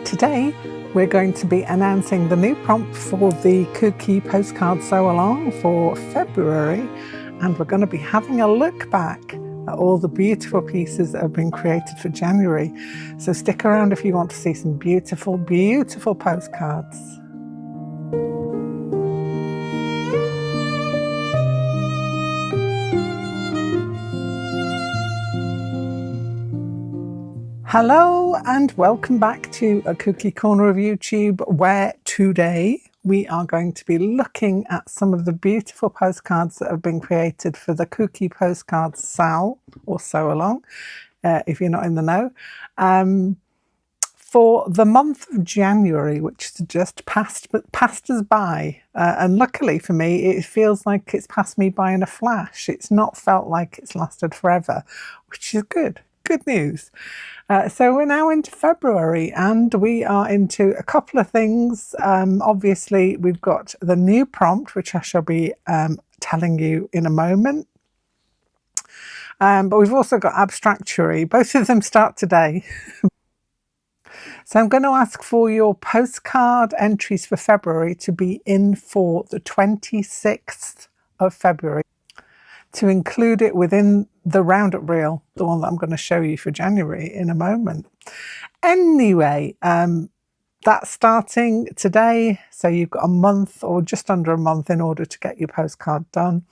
Today we're going to be announcing the new prompt for the Kooky Postcard Sew-a-long for February, and we're going to be having a look back at all the beautiful pieces that have been created for January. So stick around if you want to see some beautiful, beautiful postcards. Hello and welcome back to a Kooky Corner of YouTube, where today we are going to be looking at some of the beautiful postcards that have been created for the Kooky Postcard Sew-a-long, if you're not in the know, for the month of January, which has just passed us by. And luckily for me, it feels like it's passed me by in a flash. It's not felt like it's lasted forever, which is good. Good news. So we're now into February and we are into a couple of things. Obviously, we've got the new prompt, which I shall be telling you in a moment. But we've also got abstractuary. Both of them start today. So I'm going to ask for your postcard entries for February to be in for the 26th of February, to include it within the roundup reel, the one that I'm going to show you for January in a moment. Anyway, that's starting today, so you've got a month or just under a month in order to get your postcard done.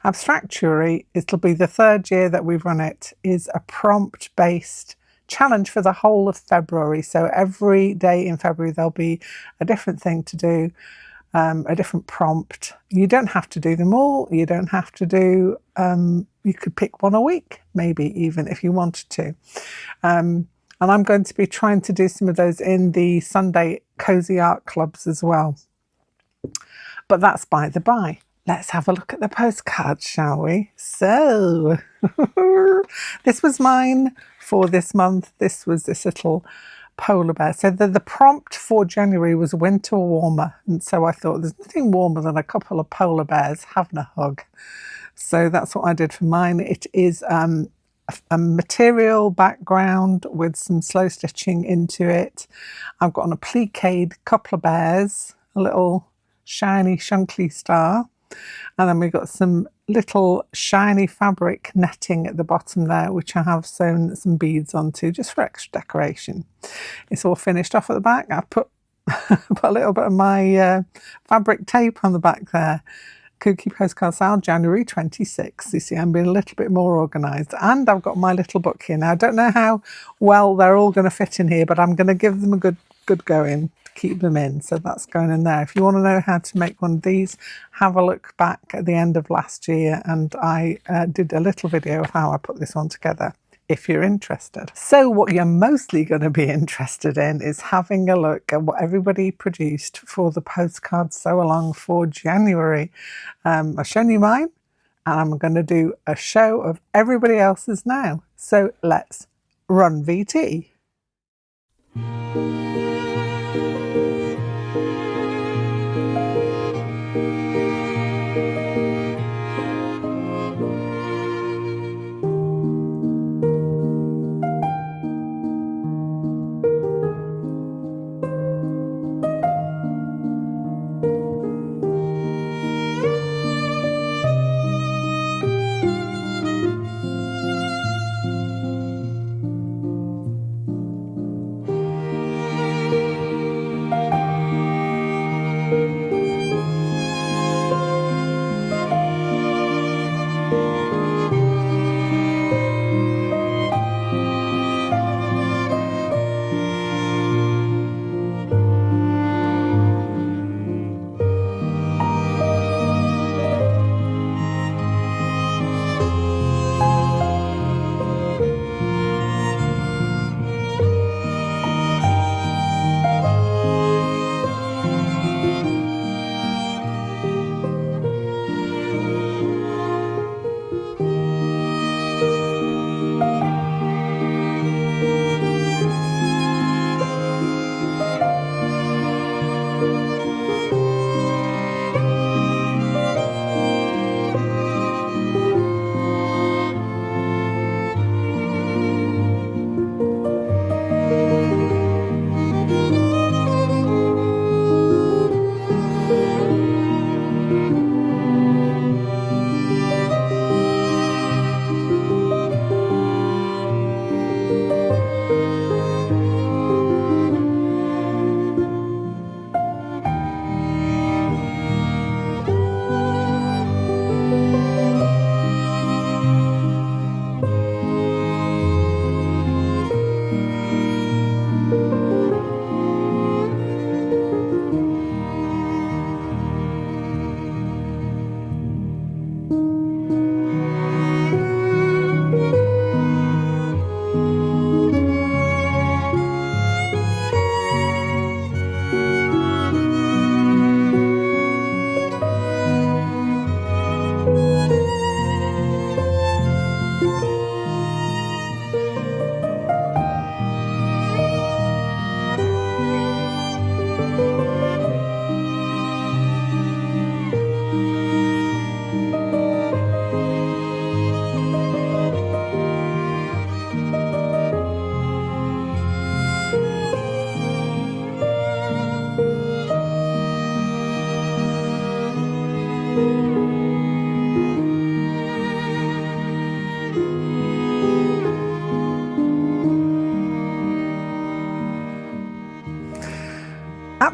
Abstractuary, it'll be the third year that we've run it, is a prompt-based challenge for the whole of February. So every day in February there'll be a different thing to do. A different prompt. You don't have to do them all. You don't have to do, you could pick one a week, maybe even if you wanted to. And I'm going to be trying to do some of those in the Sunday Cozy Art Clubs as well. But that's by the by. Let's have a look at the postcards, shall we? So, this was mine for this month. This was this little polar bear. So the prompt for January was winter warmer, and so I thought there's nothing warmer than a couple of polar bears having a hug. So that's what I did for mine. It is a material background with some slow stitching into it. I've got an appliqued couple of bears, a little shiny shunkly star, and then we've got some little shiny fabric netting at the bottom there, which I have sewn some beads onto just for extra decoration. It's all finished off at the back. I've put a little bit of my fabric tape on the back there. Kooky Postcard Sew, January 26th. You see, I'm being a little bit more organised. And I've got my little book here. Now, I don't know how well they're all going to fit in here, but I'm going to give them a good go in to keep them in. So that's going in there. If you want to know how to make one of these, have a look back at the end of last year. And I did a little video of how I put this one together, if you're interested. So what you're mostly going to be interested in is having a look at what everybody produced for the Postcard Sew-a-long for January. I've shown you mine, and I'm going to do a show of everybody else's now. So let's run VT.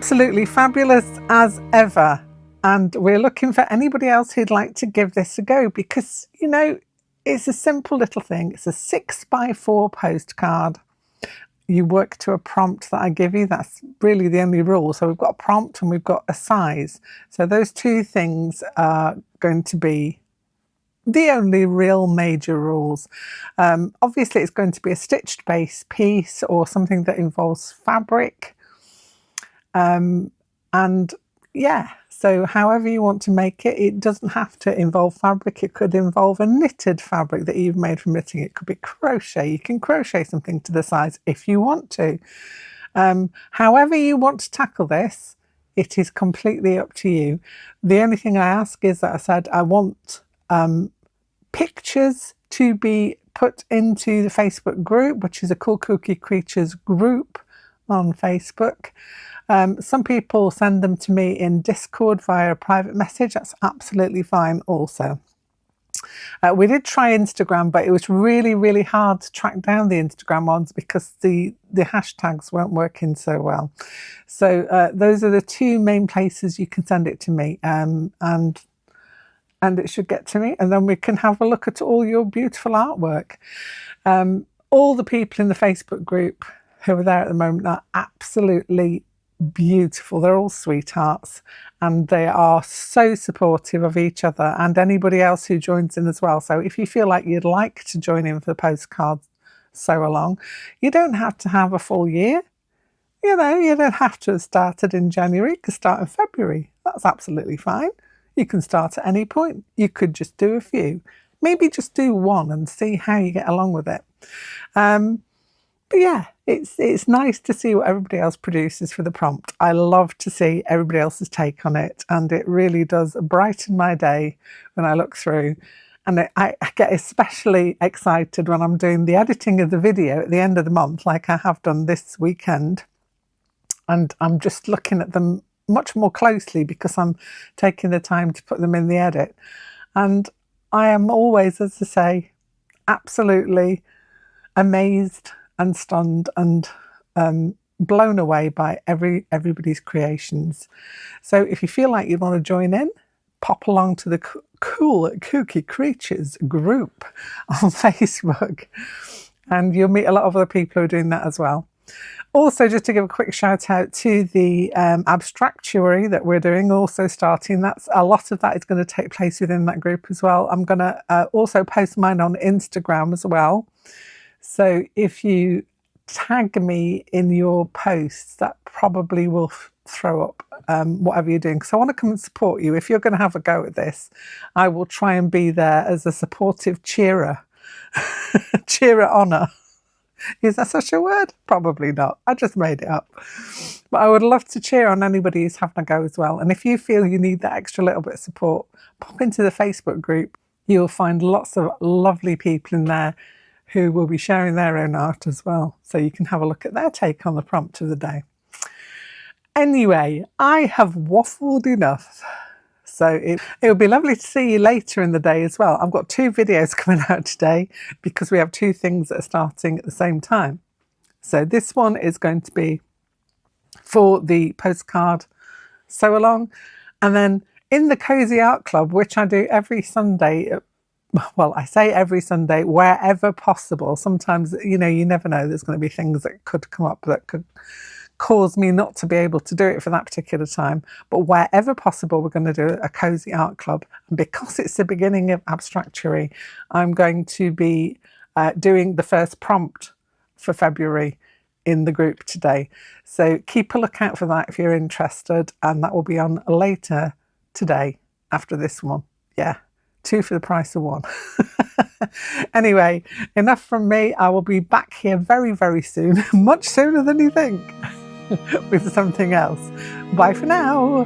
absolutely fabulous as ever. And we're looking for anybody else who'd like to give this a go, because, you know, it's a simple little thing. It's a 6x4 postcard. You work to a prompt that I give you. That's really the only rule. So we've got a prompt and we've got a size. So those two things are going to be the only real major rules. Obviously, it's going to be a stitched base piece or something that involves fabric. And yeah, so however you want to make it, it doesn't have to involve fabric. It could involve a knitted fabric that you've made from knitting. It could be crochet. You can crochet something to the size if you want to. However you want to tackle this, it is completely up to you. The only thing I ask is that I said I want pictures to be put into the Facebook group, which is a Cool Kooky Creatures group on Facebook. Some people send them to me in Discord via a private message. That's absolutely fine also. We did try Instagram, but it was really, really hard to track down the Instagram ones because the hashtags weren't working so well. So those are the two main places you can send it to me, and it should get to me, and then we can have a look at all your beautiful artwork. All the people in the Facebook group who are there at the moment are absolutely beautiful. They're all sweethearts, and they are so supportive of each other and anybody else who joins in as well. So if you feel like you'd like to join in for the postcard sew-along, you don't have to have a full year. You know, you don't have to have started in January. You can start in February. That's absolutely fine. You can start at any point. You could just do a few. Maybe just do one and see how you get along with it. But yeah, it's nice to see what everybody else produces for the prompt. I love to see everybody else's take on it, and it really does brighten my day when I look through. And I get especially excited when I'm doing the editing of the video at the end of the month, like I have done this weekend. And I'm just looking at them much more closely because I'm taking the time to put them in the edit. And I am always, as I say, absolutely amazed and stunned and blown away by everybody's creations. So if you feel like you want to join in, pop along to the Cool Kooky Creatures group on Facebook, and you'll meet a lot of other people who are doing that as well. Also, just to give a quick shout out to the abstractuary that we're doing, also starting. That's a lot of that is going to take place within that group as well. I'm going to also post mine on Instagram as well. So if you tag me in your posts, that probably will throw up whatever you're doing. So I want to come and support you. If you're going to have a go at this, I will try and be there as a supportive cheerer. Cheerer honour. Is that such a word? Probably not. I just made it up. But I would love to cheer on anybody who's having a go as well. And if you feel you need that extra little bit of support, pop into the Facebook group. You'll find lots of lovely people in there who will be sharing their own art as well. So you can have a look at their take on the prompt of the day. Anyway, I have waffled enough. So it'll be lovely to see you later in the day as well. I've got 2 videos coming out today because we have 2 things that are starting at the same time. So this one is going to be for the postcard sew-along. And then in the Cozy Art Club, which I do every Sunday, well, I say every Sunday, wherever possible. Sometimes, you know, you never know, there's going to be things that could come up that could cause me not to be able to do it for that particular time. But wherever possible, we're going to do a Cozy Art Club. And because it's the beginning of Abstractuary, I'm going to be doing the first prompt for February in the group today. So keep a lookout for that if you're interested. And that will be on later today after this one. Yeah. 2 for the price of 1. Anyway, enough from me. I will be back here very, very soon, much sooner than you think, with something else. Bye for now.